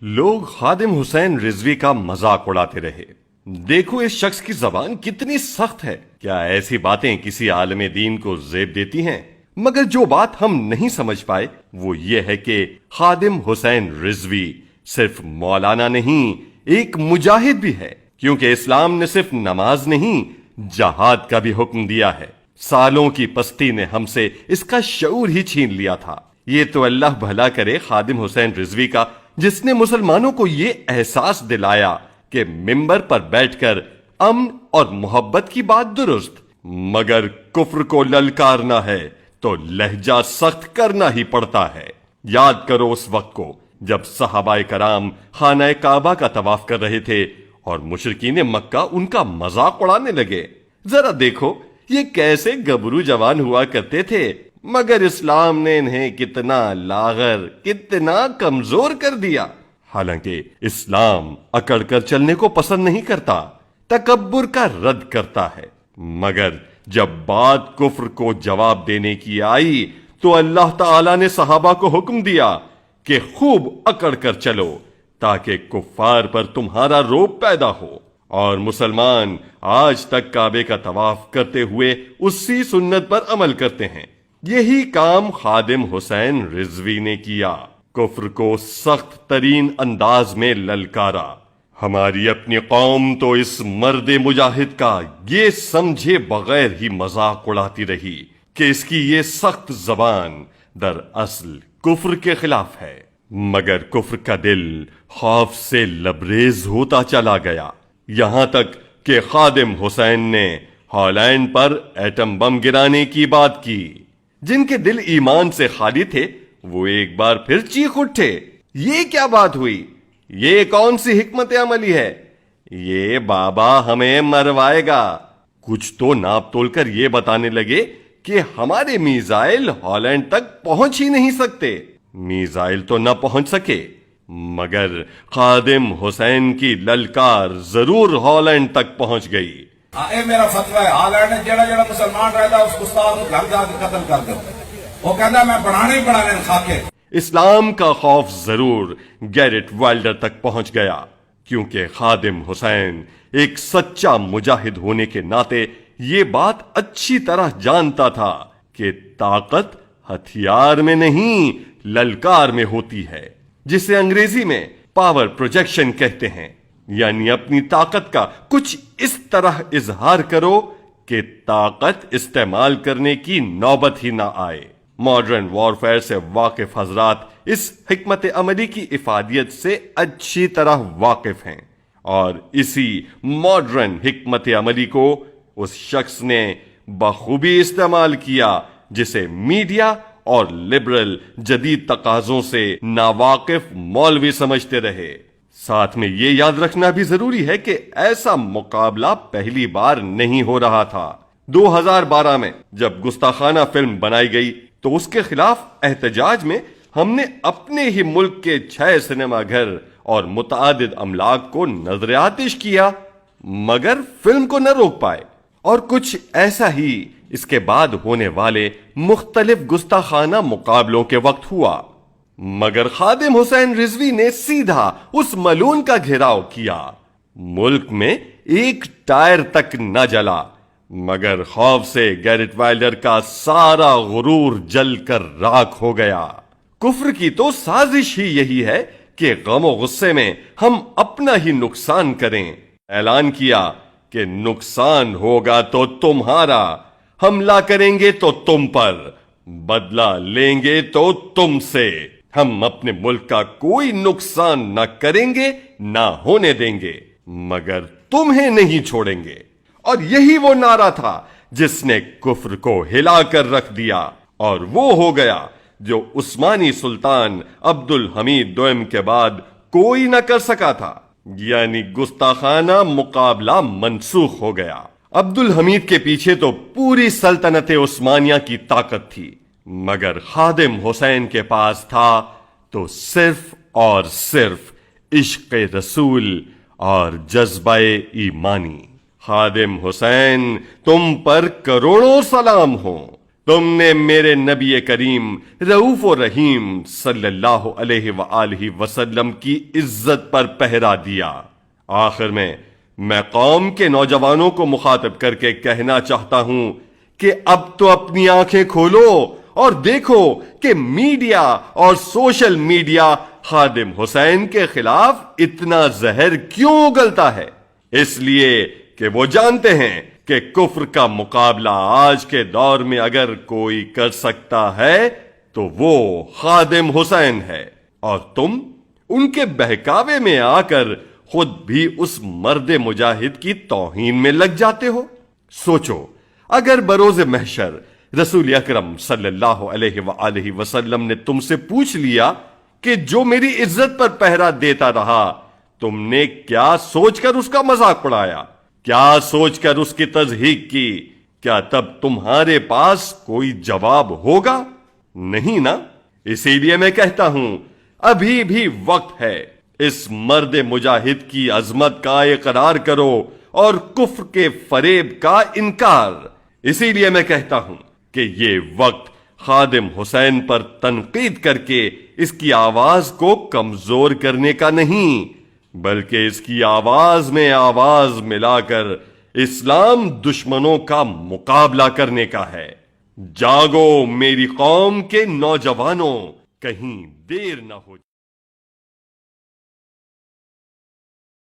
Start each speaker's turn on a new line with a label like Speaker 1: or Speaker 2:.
Speaker 1: لوگ خادم حسین رضوی کا مذاق اڑاتے رہے. دیکھو اس شخص کی زبان کتنی سخت ہے. کیا ایسی باتیں کسی عالم دین کو زیب دیتی ہیں؟ مگر جو بات ہم نہیں سمجھ پائے وہ یہ ہے کہ خادم حسین رضوی صرف مولانا نہیں، ایک مجاہد بھی ہے. کیونکہ اسلام نے صرف نماز نہیں، جہاد کا بھی حکم دیا ہے. سالوں کی پستی نے ہم سے اس کا شعور ہی چھین لیا تھا. یہ تو اللہ بھلا کرے خادم حسین رضوی کا، جس نے مسلمانوں کو یہ احساس دلایا کہ ممبر پر بیٹھ کر امن اور محبت کی بات درست، مگر کفر کو للکارنا ہے تو لہجہ سخت کرنا ہی پڑتا ہے. یاد کرو اس وقت کو جب صحابہ کرام خانہ کعبہ کا طواف کر رہے تھے اور مشرکین مکہ ان کا مذاق اڑانے لگے. ذرا دیکھو یہ کیسے گبرو جوان ہوا کرتے تھے، مگر اسلام نے انہیں کتنا لاغر، کتنا کمزور کر دیا. حالانکہ اسلام اکڑ کر چلنے کو پسند نہیں کرتا، تکبر کا رد کرتا ہے. مگر جب بات کفر کو جواب دینے کی آئی تو اللہ تعالی نے صحابہ کو حکم دیا کہ خوب اکڑ کر چلو تاکہ کفار پر تمہارا رعب پیدا ہو. اور مسلمان آج تک کعبے کا طواف کرتے ہوئے اسی سنت پر عمل کرتے ہیں. یہی کام خادم حسین رضوی نے کیا، کفر کو سخت ترین انداز میں للکارا. ہماری اپنی قوم تو اس مرد مجاہد کا یہ سمجھے بغیر ہی مذاق اڑاتی رہی کہ اس کی یہ سخت زبان دراصل کفر کے خلاف ہے. مگر کفر کا دل خوف سے لبریز ہوتا چلا گیا، یہاں تک کہ خادم حسین نے ہالینڈ پر ایٹم بم گرانے کی بات کی. جن کے دل ایمان سے خالی تھے وہ ایک بار پھر چیخ اٹھے، یہ کیا بات ہوئی؟ یہ کون سی حکمت عملی ہے؟ یہ بابا ہمیں مروائے گا. کچھ تو ناپ تول کر یہ بتانے لگے کہ ہمارے میزائل ہالینڈ تک پہنچ ہی نہیں سکتے. میزائل تو نہ پہنچ سکے، مگر خادم حسین کی للکار ضرور ہالینڈ تک پہنچ گئی.
Speaker 2: اے میرا فتوی ہے، ہالینڈ جڑا جڑا مسلمان رہتا اس استاد کو گھر جا کے قتل کر دو. وہ کہتا میں پڑھانے ہی پڑھانے خاکے.
Speaker 1: اسلام کا خوف ضرور گیرٹ وائلڈر تک پہنچ گیا، کیونکہ خادم حسین ایک سچا مجاہد ہونے کے ناطے یہ بات اچھی طرح جانتا تھا کہ طاقت ہتھیار میں نہیں للکار میں ہوتی ہے، جسے انگریزی میں پاور پروجیکشن کہتے ہیں. یعنی اپنی طاقت کا کچھ اس طرح اظہار کرو کہ طاقت استعمال کرنے کی نوبت ہی نہ آئے. ماڈرن وارفیئر سے واقف حضرات اس حکمت عملی کی افادیت سے اچھی طرح واقف ہیں، اور اسی ماڈرن حکمت عملی کو اس شخص نے بخوبی استعمال کیا جسے میڈیا اور لبرل جدید تقاضوں سے ناواقف مولوی سمجھتے رہے. ساتھ میں یہ یاد رکھنا بھی ضروری ہے کہ ایسا مقابلہ پہلی بار نہیں ہو رہا تھا. 2012 میں جب گستاخانہ فلم بنائی گئی تو اس کے خلاف احتجاج میں ہم نے اپنے ہی ملک کے 6 سنیما گھر اور متعدد املاک کو نذر آتش کیا، مگر فلم کو نہ روک پائے. اور کچھ ایسا ہی اس کے بعد ہونے والے مختلف گستاخانہ مقابلوں کے وقت ہوا. مگر خادم حسین رضوی نے سیدھا اس ملون کا گھیراؤ کیا. ملک میں ایک ٹائر تک نہ جلا، مگر خوف سے گیرٹ وائلڈر کا سارا غرور جل کر راکھ ہو گیا. کفر کی تو سازش ہی یہی ہے کہ غم و غصے میں ہم اپنا ہی نقصان کریں. اعلان کیا کہ نقصان ہوگا تو تمہارا، حملہ کریں گے تو تم پر، بدلہ لیں گے تو تم سے. ہم اپنے ملک کا کوئی نقصان نہ کریں گے نہ ہونے دیں گے، مگر تمہیں نہیں چھوڑیں گے. اور یہی وہ نعرہ تھا جس نے کفر کو ہلا کر رکھ دیا، اور وہ ہو گیا جو عثمانی سلطان عبد الحمید دوئم کے بعد کوئی نہ کر سکا تھا. یعنی گستاخانہ مقابلہ منسوخ ہو گیا. عبد الحمید کے پیچھے تو پوری سلطنت عثمانیہ کی طاقت تھی، مگر خادم حسین کے پاس تھا تو صرف اور صرف عشق رسول اور جذبہ ایمانی. خادم حسین تم پر کروڑوں سلام ہوں. تم نے میرے نبی کریم رؤوف و رحیم صلی اللہ علیہ وآلہ وسلم کی عزت پر پہرا دیا۔ آخر میں قوم کے نوجوانوں کو مخاطب کر کے کہنا چاہتا ہوں کہ اب تو اپنی آنکھیں کھولو اور دیکھو کہ میڈیا اور سوشل میڈیا خادم حسین کے خلاف اتنا زہر کیوں اگلتا ہے؟ اس لیے کہ وہ جانتے ہیں کہ کفر کا مقابلہ آج کے دور میں اگر کوئی کر سکتا ہے تو وہ خادم حسین ہے، اور تم ان کے بہکاوے میں آ کر خود بھی اس مرد مجاہد کی توہین میں لگ جاتے ہو۔ سوچو، اگر بروز محشر رسول اکرم صلی اللہ علیہ وآلہ وسلم نے تم سے پوچھ لیا کہ جو میری عزت پر پہرا دیتا رہا تم نے کیا سوچ کر اس کا مذاق اڑایا، کیا سوچ کر اس کی تضحیک کی، کیا تب تمہارے پاس کوئی جواب ہوگا؟ نہیں نا۔ اسی لیے میں کہتا ہوں ابھی بھی وقت ہے، اس مرد مجاہد کی عظمت کا اقرار کرو اور کفر کے فریب کا انکار۔ اسی لیے میں کہتا ہوں کہ یہ وقت خادم حسین پر تنقید کر کے اس کی آواز کو کمزور کرنے کا نہیں، بلکہ اس کی آواز میں آواز ملا کر اسلام دشمنوں کا مقابلہ کرنے کا ہے۔ جاگو میری قوم کے نوجوانوں، کہیں دیر نہ ہو جائے۔